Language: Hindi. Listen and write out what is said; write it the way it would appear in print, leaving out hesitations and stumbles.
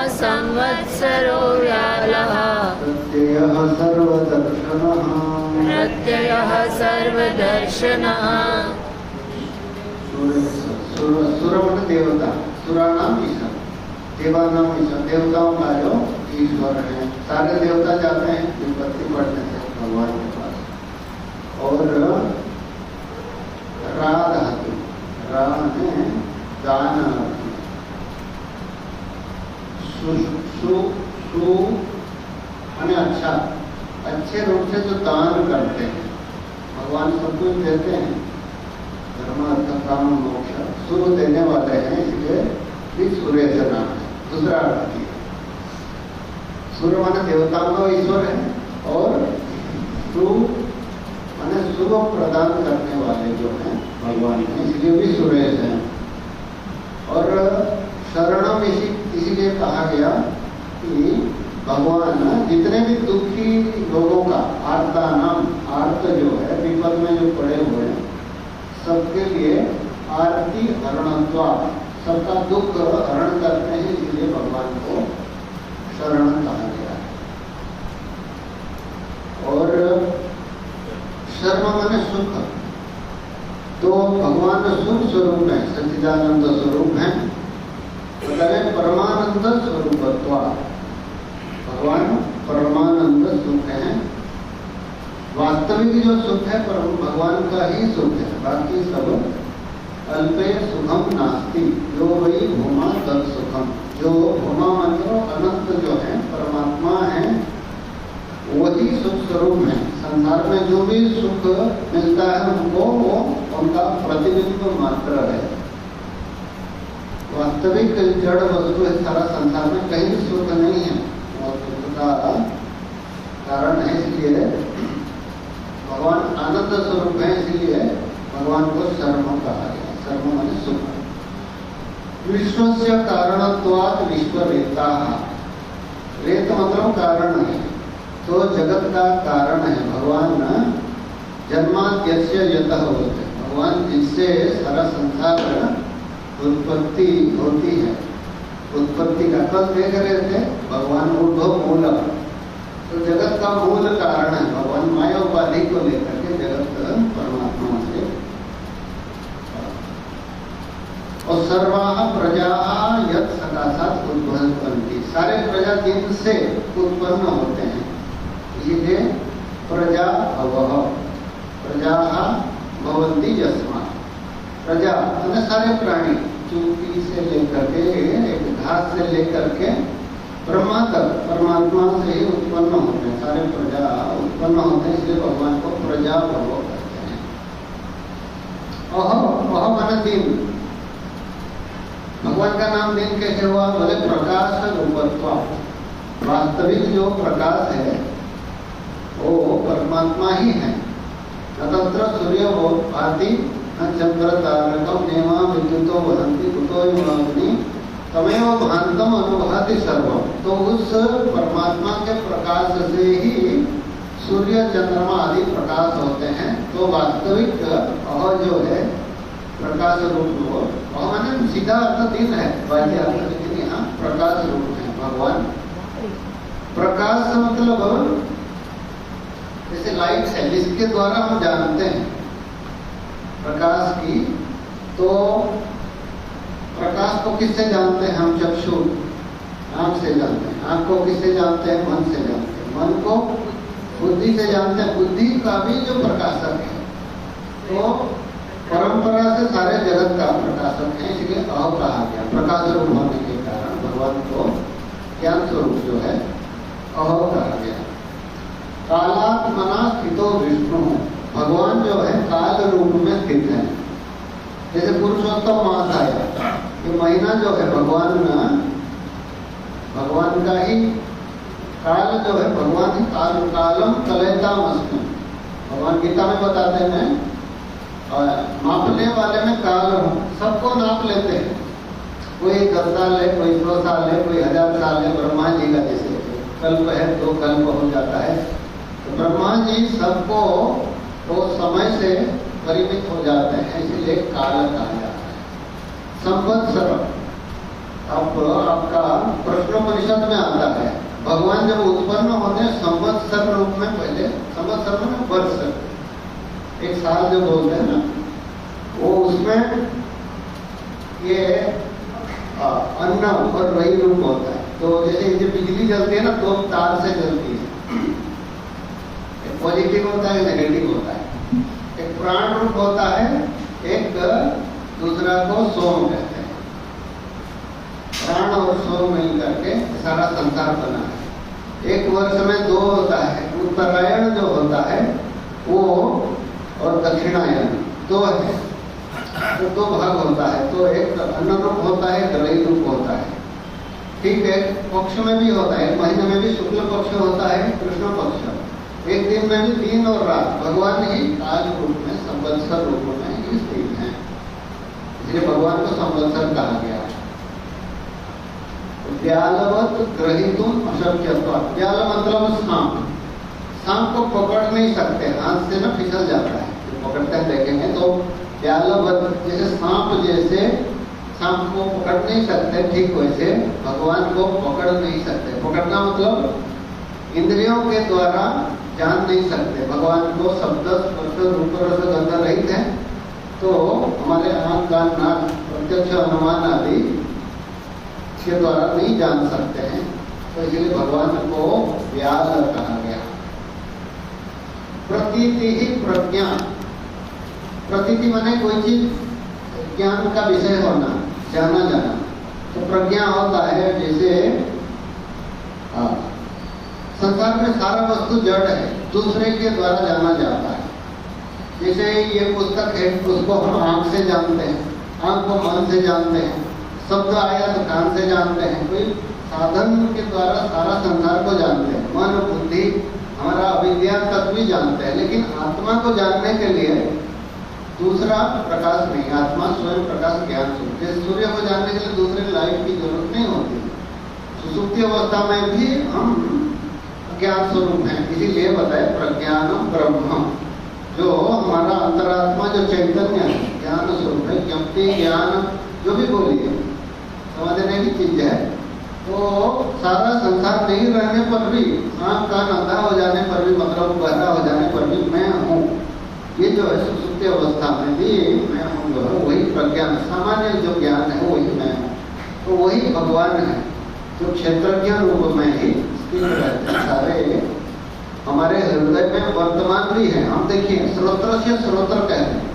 संवत्सरो व्यालः प्रत्ययः सर्वदर्शनः प्रत्ययः सर्वदर्शनः। सुर मन देवता, सुरानाम ईश्वर, देवानाम ईश्वर, देवताओं का जो ईश्वर है। सारे देवता जाते हैं विपत्ति पढ़ने से भगवान के पास। और रा धातु, रा ने दान, सु माने अच्छा, अच्छे रूप से जो दान करते हैं भगवान सब कुछ देते हैं, धर्म अर्थ काम मोक्ष सुर देने वाले हैं, इसलिए भी सूर्य नाम है। दूसरा अर्थ किया, सूर्य माने देवताओं का ईश्वर है और सु माने शुभ प्रदान करने वाले जो हैं भगवान हैं, इसलिए भी सूर्य हैं। और शरणम इसीलिए कहा गया कि भगवान जितने भी दुखी लोगों का आर्ता नाम, आर्त जो है विपद में जो पड़े हुए हैं सबके लिए आरती हरणत्वा, सबका दुख हरण करते हैं, इसलिए भगवान को शरण कहा गया है। और शर्म माने सुख, तो भगवान सुख स्वरूप है, सच्चिदानंद स्वरूप है, परमानंद स्वरूपत्वा, भगवान परमानंद सुख है। वास्तविक जो सुख है परम भगवान का ही सुख है, बाकी सब अल्पे सुखम नास्ति, जो वही भूमा तत् सुखम, जो भूमा मंत्र अनंत जो है परमात्मा है वही सुख स्वरूप है। संसार में जो भी सुख मिलता है उनको वो उनका प्रतिबिंब मात्र है। वास्तविक जड़ वस्तु है सारा संसार में, कहीं भी सुख नहीं है, और सुख का कारण है, इसलिए भगवान आनंद स्वरूप है, इसलिए भगवान को शर्म कहा गया। शर्म माने सुख। विश्वस्य कारणत्वात् विश्वरेता, रेत मतलब कारण है, तो जगत का कारण है भगवान। जन्माद्यस्य यतः होते, भगवान जिससे सारा संसार उत्पत्ति होती है। उत्पत्ति का कल देख रहे थे भगवान उद्भव मूल, तो जगत का मूल कारण है भगवान। माया उपाधि को लेकर के जगत परमात्मा से। और सर्वाः प्रजाः यत् सकाशात् उद्भवन्ति, सारे प्रजा जिनसे उत्पन्न होते हैं, इसलिए प्रजा भवः, प्रजाः भवन्ति यस्मात्। प्रजा माने सारे प्राणी, चूंकि से लेकर के एक घास से लेकर के ब्रह्मा तक परमात्मा से ही उत्पन्न होते हैं, सारे प्रजा उत्पन्न होते हैं, इसलिए भगवान को प्रजा भव कहते हैं। अह माने दिन, भगवान का नाम दिन कैसे हुआ? बोले प्रकाश रूपत्वा, वास्तविक जो प्रकाश है वो परमात्मा ही है। नतंत्र सूर्य भाति चंद्र तारकम नेमा विद्युतो वहंती कुतो अग्नि तमेव भांतम अनुभाति सर्वम, तो उस परमात्मा के प्रकाश से ही सूर्य चंद्रमा आदि प्रकाश होते हैं। तो वास्तविक अह जो है प्रकाश रूप, वो माने सीधा अर्थ दिन है, बाह्य अर्थ, लेकिन यहाँ प्रकाश रूप है भगवान। प्रकाश मतलब जैसे लाइट है जिसके द्वारा हम जानते हैं प्रकाश की, तो प्रकाश को किससे जानते हैं हम? चक्षु, आंख से जानते हैं। आंख को किससे जानते हैं? मन से जानते हैं। मन को बुद्धि से जानते हैं, बुद्धि का भी जो प्रकाशक है। तो परंपरा से सारे जगत का प्रकाशक है, इसलिए अह कहा गया। प्रकाश रूप होने के कारण भगवान को ज्ञान स्वरूप जो है अह कहा गया। कालात्मना स्थितो विष्णु, भगवान जो है काल रूप में स्थित है। जैसे पुरुषोत्तम मास आया, ये महीना जो है भगवान का ही काल जो है, भगवान ही कालम कलयताम अस्मि, भगवान गीता में बताते हैं। और मापने वाले में काल हूँ, सबको नाप लेते हैं। कोई 10 साल है, कोई 100 साल है, कोई 1000 साल है। ब्रह्मा जी का जैसे कल्प है, 2 कल्प हो जाता है, तो ब्रह्मा जी सबको तो समय से परिमित हो जाते हैं, इसलिए काल कहा जाता है। संवत्सर अब आपका प्रश्नोपनिषद में आता है, भगवान जब उत्पन्न होने संवत्सर रूप में, पहले संवत्सर में वर्ष, एक साल जो बोलते हैं ना, वो उसमें ये अन्न और रई रूप होता है। तो जैसे ये बिजली जलती है ना, दो तार से जलती है, एक पॉजिटिव होता है, नेगेटिव होता है। एक प्राण रूप होता है, एक दूसरा को सोम कहते हैं। प्राण और सोम मिल करके सारा संसार बना है। एक वर्ष में दो होता है, उत्तरायण जो होता है वो और दक्षिणायन दो है, तो दो भाग होता है। तो एक अन्न रूप होता है, एक रई रूप होता है। ठीक है, पक्ष में भी होता है, महीने में भी शुक्ल पक्ष होता है, कृष्ण पक्ष। एक दिन में भी दिन और रात, भगवान ही काल रूप में, संवत्सर रूप में ही स्थित है, इसलिए भगवान को संवत्सर कहा गया। व्यालवत ग्रहीतुम अशक्यत्वा, व्याल मतलब सांप। सांप को पकड़ नहीं सकते, हाथ से ना फिसल जाता है, पकड़ते हैं देखेंगे तो व्यालवत, जैसे सांप जैसे सांप को पकड़ नहीं सकते, ठीक वैसे भगवान को पकड़ नहीं सकते। पकड़ना मतलब इंद्रियों के द्वारा जान नहीं सकते। भगवान को शब्द, स्पर्श, रूप, रस, गंध रहित है, तो हमारे आंख, कान, नाक, प्रत्यक्ष अनुमान आदि के द्वारा नहीं जान सकते हैं, तो इसलिए भगवान को व्याल कहा गया। प्रतीति ही प्रज्ञा, प्रतीति माने कोई चीज ज्ञान का विषय होना, जाना जाना। तो प्रज्ञा होता है जैसे संसार में सारा वस्तु जड़ है, दूसरे के द्वारा जाना जाता है। जैसे ये पुस्तक है, उसको हम आंख से जानते हैं, आंख को मन से जानते हैं, शब्द आया तो कान से जानते हैं। कोई साधन के द्वारा सारा संसार को जानते हैं, मन, बुद्धि, हमारा अविद्या तक भी जानते हैं। लेकिन आत्मा को जानने के लिए दूसरा प्रकाश नहीं, आत्मा स्वयं प्रकाश ज्ञान स्वरूप। जैसे सूर्य को जानने के लिए दूसरे लाइट की जरूरत नहीं होती। सुसुप्ति अवस्था में भी हम ज्ञान स्वरूप हैं, इसीलिए बताए प्रज्ञानम ब्रह्म, जो हमारा अंतरात्मा जो चैतन्य है, ज्ञान स्वरूप है। ज्ञप्ति ज्ञान जो भी बोलिए, समझने की चीज है। तो सारा संसार नहीं रहने पर भी, आंख कान अंधा हो जाने पर भी, मतलब बहरा हो जाने पर भी मैं हूँ, ये जो है सुसुप्ति अवस्था में भी मैं हूँ, जो है वही प्रज्ञान, सामान्य जो ज्ञान है वही मैं हूँ। तो वही भगवान है जो क्षेत्रज्ञ रूप में ही स्थित रहते हैं। सारे हमारे हृदय में वर्तमान भी है। हम देखिए, श्रोत्र से श्रोत्र कहते हैं,